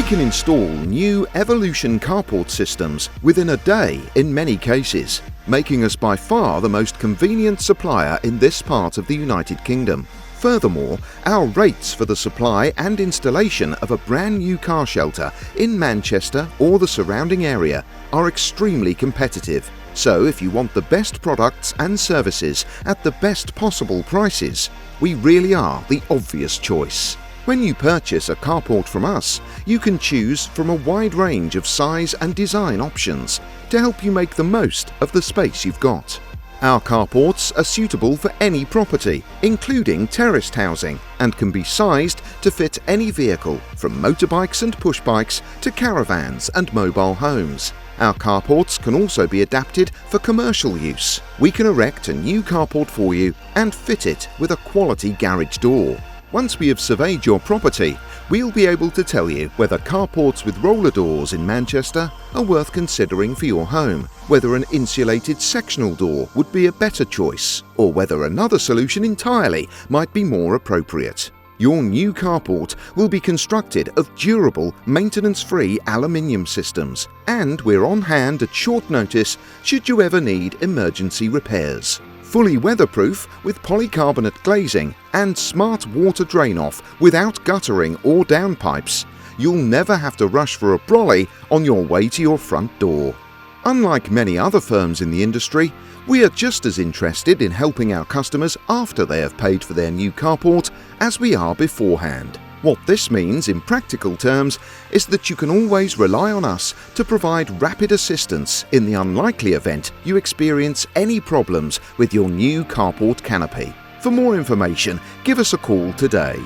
can install new Evolution carport systems within a day in many cases, making us by far the most convenient supplier in this part of the United Kingdom. Furthermore, our rates for the supply and installation of a brand new car shelter in Manchester or the surrounding area are extremely competitive. So if you want the best products and services at the best possible prices, we really are the obvious choice. When you purchase a carport from us, you can choose from a wide range of size and design options to help you make the most of the space you've got. Our carports are suitable for any property, including terraced housing, and can be sized to fit any vehicle, from motorbikes and pushbikes to caravans and mobile homes. Our carports can also be adapted for commercial use. We can erect a new carport for you and fit it with a quality garage door. Once we have surveyed your property, we'll be able to tell you whether carports with roller doors in Manchester are worth considering for your home, whether an insulated sectional door would be a better choice, or whether another solution entirely might be more appropriate. Your new carport will be constructed of durable, maintenance-free aluminium systems, and we're on hand at short notice should you ever need emergency repairs. Fully weatherproof with polycarbonate glazing and smart water drain-off without guttering or downpipes, you'll never have to rush for a brolly on your way to your front door. Unlike many other firms in the industry, we are just as interested in helping our customers after they have paid for their new carport as we are beforehand. What this means in practical terms is that you can always rely on us to provide rapid assistance in the unlikely event you experience any problems with your new carport canopy. For more information, give us a call today.